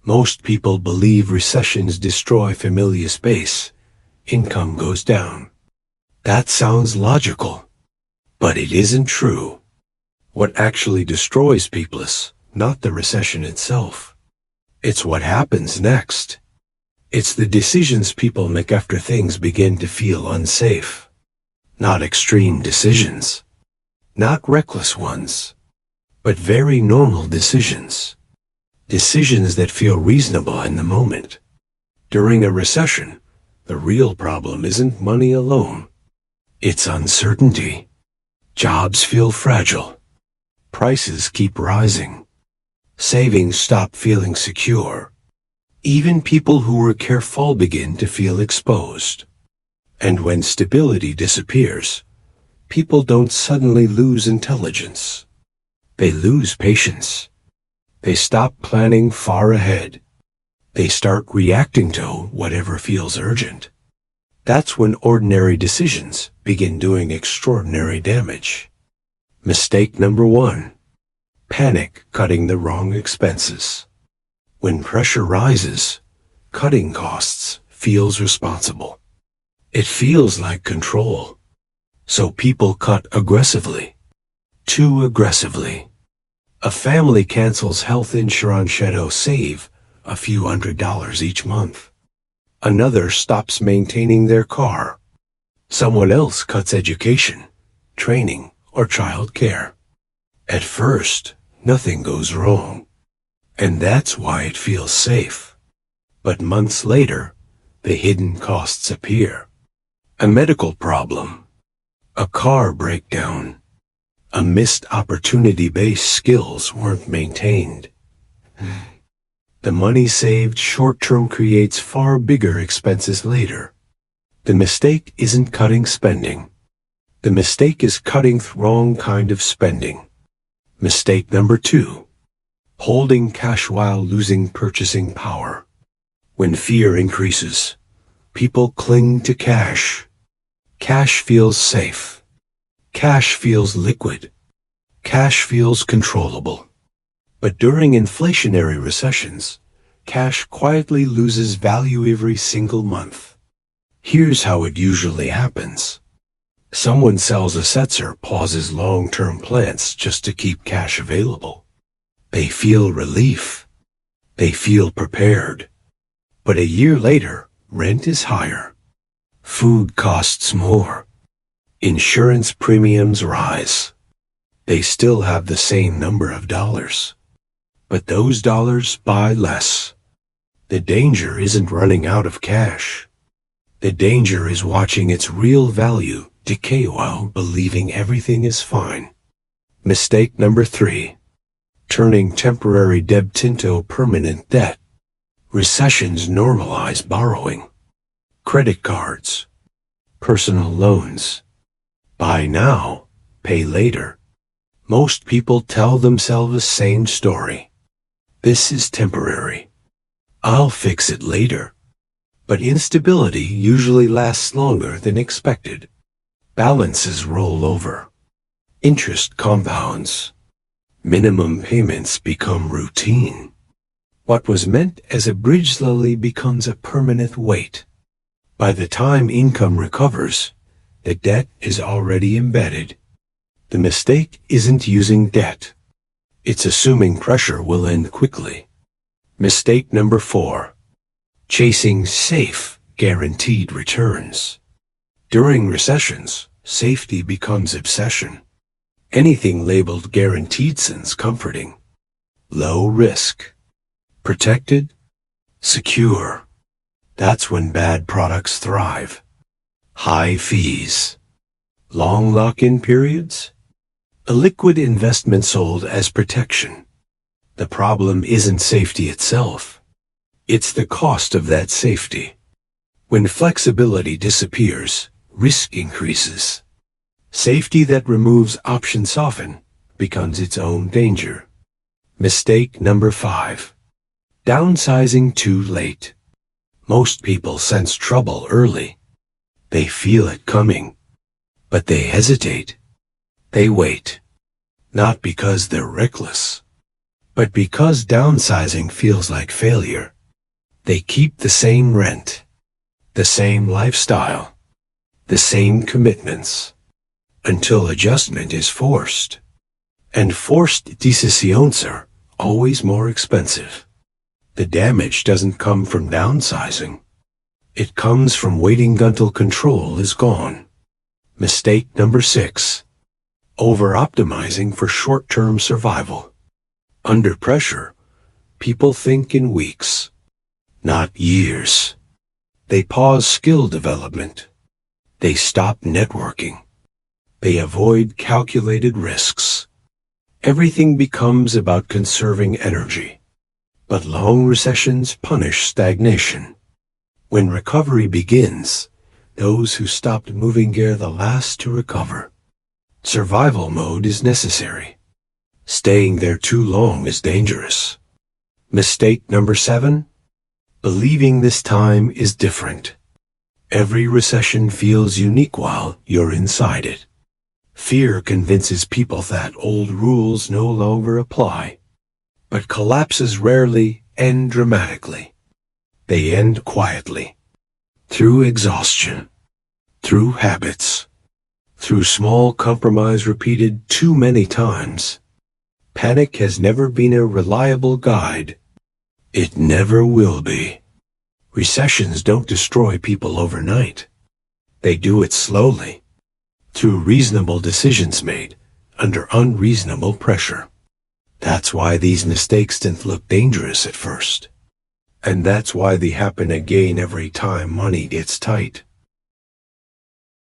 Most people believe recessions destroy familiar space. Income goes down. That sounds logical, but it isn't true. What actually destroys people is not the recession itself. It's what happens next. It's the decisions people make after things begin to feel unsafe. Not extreme decisions. Not reckless ones. But very normal decisions. Decisions that feel reasonable in the moment. During a recession, the real problem isn't money alone. It's uncertainty. Jobs feel fragile. Prices keep rising. Savings stop feeling secure. Even people who were careful begin to feel exposed. And when stability disappears, people don't suddenly lose intelligence. They lose patience. They stop planning far ahead. They start reacting to whatever feels urgent. That's when ordinary decisions begin doing extraordinary damage. Mistake number 1. Panic cutting the wrong expenses. When pressure rises, cutting costs feels responsible. It feels like control. So people cut aggressively. Too aggressively. A family cancels health insurance to save a few $100s each month. Another stops maintaining their car. Someone else cuts education, training, or child care. At first, nothing goes wrong. And that's why it feels safe. But months later, the hidden costs appear. A medical problem. A car breakdown. A missed opportunity-based skills weren't maintained. The money saved short-term creates far bigger expenses later. The mistake isn't cutting spending. The mistake is cutting the wrong kind of spending. Mistake number 2. Holding cash while losing purchasing power. When fear increases, people cling to cash. Cash feels safe. Cash feels liquid. Cash feels controllable. But during inflationary recessions, cash quietly loses value every single month. Here's how it usually happens. Someone sells assets or pauses long-term plans just to keep cash available. They feel relief. They feel prepared. But a year later, rent is higher. Food costs more. Insurance premiums rise. They still have the same number of dollars. But those dollars buy less. The danger isn't running out of cash. The danger is watching its real value decay while believing everything is fine. Mistake number 3. Turning temporary debt into permanent debt. Recessions normalize borrowing. Credit cards. Personal loans. Buy now, pay later. Most people tell themselves the same story. This is temporary. I'll fix it later. But instability usually lasts longer than expected. Balances roll over. Interest compounds. Minimum payments become routine. What was meant as a bridge slowly becomes a permanent weight. By the time income recovers, the debt is already embedded. The mistake isn't using debt. It's assuming pressure will end quickly. Mistake number 4. Chasing safe, guaranteed returns. During recessions, safety becomes obsession. Anything labeled guaranteed sounds comforting. Low risk. Protected. Secure. That's when bad products thrive. High fees. Long lock-in periods. A liquid investment sold as protection. The problem isn't safety itself. It's the cost of that safety. When flexibility disappears, risk increases. Safety that removes options often becomes its own danger. Mistake number 5. Downsizing too late. Most people sense trouble early. They feel it coming. But they hesitate. They wait. Not because they're reckless, But because downsizing feels like failure, they keep the same rent, the same lifestyle, the same commitments, until adjustment is forced. And forced decisions are always more expensive. The damage doesn't come from downsizing. It comes from waiting until control is gone. Mistake number 6. Over-optimizing for short-term survival. Under pressure, people think in weeks, not years. They pause skill development. They stop networking. They avoid calculated risks. Everything becomes about conserving energy. But long recessions punish stagnation. When recovery begins, those who stopped moving are the last to recover. Survival mode is necessary. Staying there too long is dangerous. Mistake number 7. Believing this time is different. Every recession feels unique while you're inside it. Fear convinces people that old rules no longer apply. But collapses rarely end dramatically. They end quietly. Through exhaustion. Through habits. Through small compromise repeated too many times. Panic has never been a reliable guide. It never will be. Recessions don't destroy people overnight. They do it slowly, through reasonable decisions made under unreasonable pressure. That's why these mistakes didn't look dangerous at first. And that's why they happen again every time money gets tight.